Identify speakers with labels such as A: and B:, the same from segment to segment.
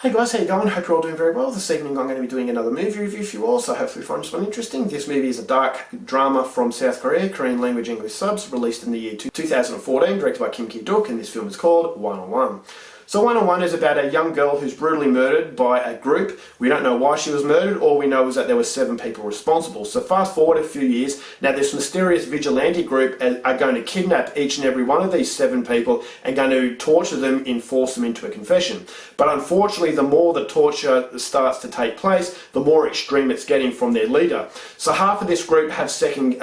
A: Hey guys, how you going? Hope you're all doing very well. This evening I'm going to be doing another movie review for you all, so hopefully you find this one interesting. This movie is a dark drama from South Korea, Korean language English subs, released in the year 2014, directed by Kim Ki-duk, and this film is called 101. So 101 is about a young girl who's brutally murdered by a group. We don't know why she was murdered. All we know is that there were 7 people responsible. So fast forward a few years, now this mysterious vigilante group are going to kidnap each and every one of these 7 people and going to torture them and force them into a confession. But unfortunately, the more the torture starts to take place, the more extreme it's getting from their leader. So half of this group have second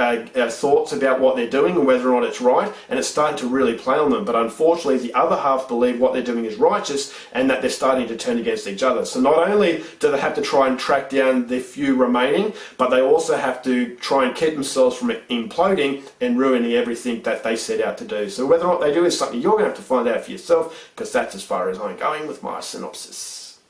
A: thoughts about what they're doing and whether or not it's right, and it's starting to really play on them. But unfortunately, the other half believe what they're doing is righteous and that they're starting to turn against each other. So not only do they have to try and track down the few remaining, but they also have to try and keep themselves from imploding and ruining everything that they set out to do. So whether or not they do is something you're going to have to find out for yourself, because that's as far as I'm going with my synopsis.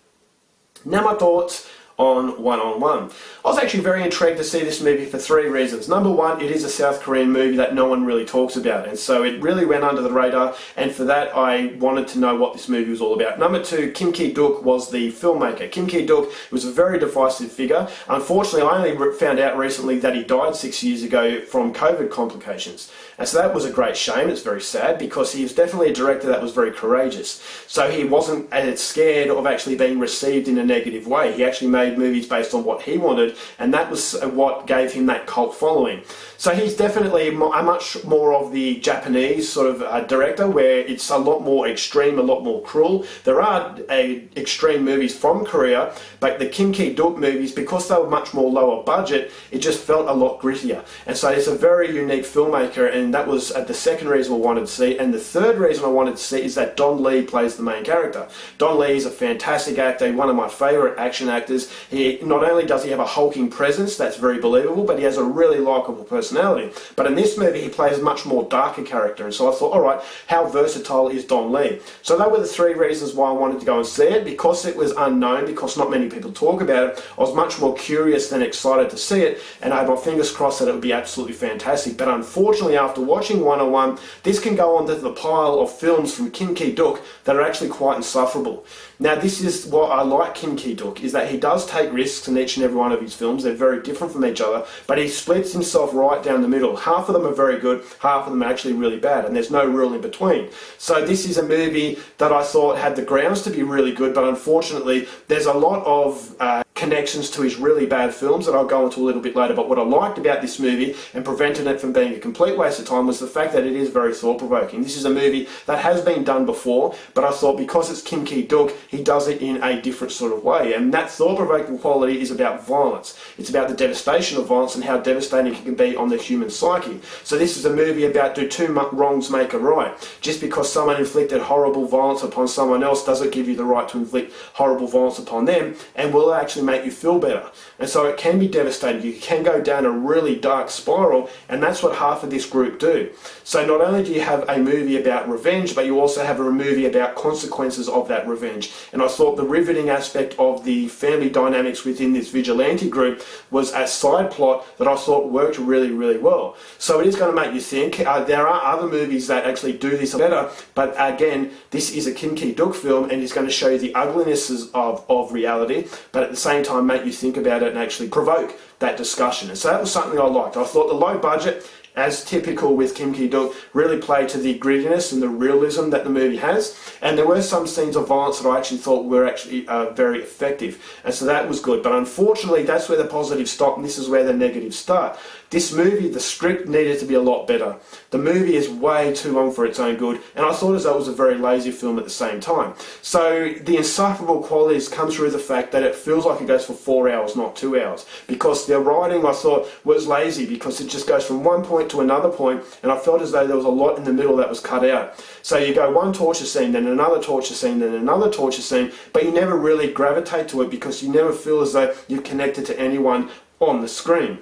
A: Now my thoughts on 101. I was actually very intrigued to see this movie for 3 reasons. Number one, it is a South Korean movie that no one really talks about, and so it really went under the radar, and for that I wanted to know what this movie was all about. Number 2, Kim Ki-duk was the filmmaker. Kim Ki-duk was a very divisive figure. Unfortunately, I only found out recently that he died 6 years ago from COVID complications, and so that was a great shame. It's very sad because he was definitely a director that was very courageous. So he wasn't scared of actually being received in a negative way. He actually made movies based on what he wanted, and that was what gave him that cult following. So he's definitely a much more of the Japanese sort of director, where it's a lot more extreme, a lot more cruel. There are extreme movies from Korea, but the Kim Ki-duk movies, because they were much more lower budget, it just felt a lot grittier. And so it's a very unique filmmaker, and that was the second reason I wanted to see. And the third reason I wanted to see is that Don Lee plays the main character. Don Lee is a fantastic actor, one of my favourite action actors. He not only does he have a hulking presence that's very believable, but he has a really likeable personality. But in this movie, he plays a much more darker character, and so I thought, alright, how versatile is Don Lee? So that were the 3 reasons why I wanted to go and see it. Because it was unknown, because not many people talk about it, I was much more curious than excited to see it, and I had my fingers crossed that it would be absolutely fantastic. But unfortunately, after watching 101, this can go onto the pile of films from Kim Ki-duk that are actually quite insufferable. Now, this is what I like Kim Ki-duk, is that he does take risks in each and every one of his films. They're very different from each other, but he splits himself right down the middle. Half of them are very good, half of them are actually really bad, and there's no rule in between. So this is a movie that I thought had the grounds to be really good, but unfortunately there's a lot of connections to his really bad films that I'll go into a little bit later. But what I liked about this movie and prevented it from being a complete waste of time was the fact that it is very thought-provoking. This is a movie that has been done before, but I thought because it's Kim Ki-duk, he does it in a different sort of way, and that thought-provoking quality is about violence. It's about the devastation of violence and how devastating it can be on the human psyche. So this is a movie about do 2 wrongs make a right. Just because someone inflicted horrible violence upon someone else doesn't give you the right to inflict horrible violence upon them, and will actually make you feel better. And so it can be devastating. You can go down a really dark spiral, and that's what half of this group do. So not only do you have a movie about revenge, but you also have a movie about consequences of that revenge. And I thought the riveting aspect of the family dynamics within this vigilante group was a side plot that I thought worked really, really well. So it is going to make you think. There are other movies that actually do this better, but again, this is a Kim Ki-duk film, and it's going to show you the uglinesses of reality, but at the same time make you think about it and actually provoke that discussion. And so that was something I liked. I thought the low budget, as typical with Kim Ki-duk, really played to the grittiness and the realism that the movie has, and there were some scenes of violence that I actually thought were actually very effective, and so that was good. But unfortunately, that's where the positives stop, and this is where the negatives start. This movie, the script needed to be a lot better. The movie is way too long for its own good, and I thought as though it was a very lazy film at the same time. So the insufferable qualities come through the fact that it feels like it goes for 4 hours, not 2 hours, because the writing I thought was lazy, because it just goes from one point to another point, and I felt as though there was a lot in the middle that was cut out. So you go one torture scene, then another torture scene, then another torture scene, but you never really gravitate to it because you never feel as though you're connected to anyone on the screen.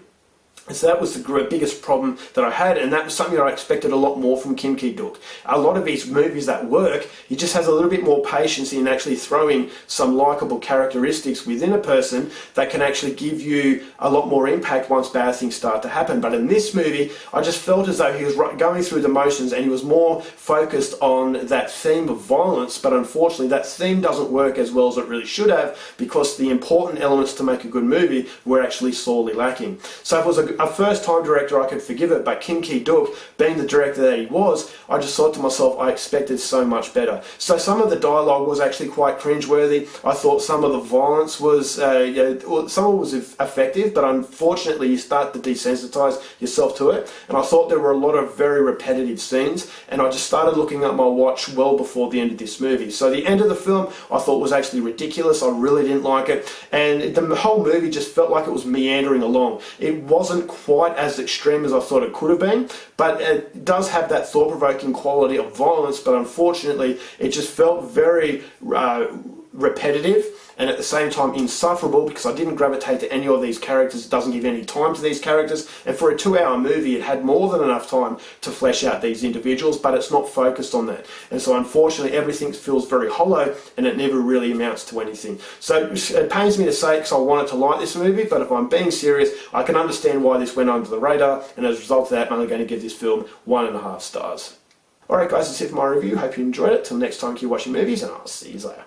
A: And so that was the biggest problem that I had, and that was something that I expected a lot more from Kim Ki-duk. A lot of his movies that work, he just has a little bit more patience in actually throwing some likeable characteristics within a person that can actually give you a lot more impact once bad things start to happen. But in this movie, I just felt as though he was going through the motions and he was more focused on that theme of violence, but unfortunately that theme doesn't work as well as it really should have, because the important elements to make a good movie were actually sorely lacking. So it was a first-time director, I could forgive it, but Kim Ki-duk, being the director that he was, I just thought to myself, I expected so much better. So some of the dialogue was actually quite cringeworthy. I thought some of the violence was, some of it was effective, but unfortunately you start to desensitize yourself to it. And I thought there were a lot of very repetitive scenes, and I just started looking at my watch well before the end of this movie. So the end of the film I thought was actually ridiculous. I really didn't like it, and the whole movie just felt like it was meandering along. It wasn't quite as extreme as I thought it could have been, but it does have that thought-provoking quality of violence, but unfortunately it just felt very repetitive and at the same time insufferable, because I didn't gravitate to any of these characters. It doesn't give any time to these characters, and for a 2-hour movie it had more than enough time to flesh out these individuals, but it's not focused on that. And so unfortunately everything feels very hollow and it never really amounts to anything. So it pains me to say, because I wanted to like this movie, but if I'm being serious, I can understand why this went under the radar, and as a result of that I'm only going to give this film 1.5 stars. Alright guys, that's it for my review. Hope you enjoyed it. Till next time, keep watching movies, and I'll see you later.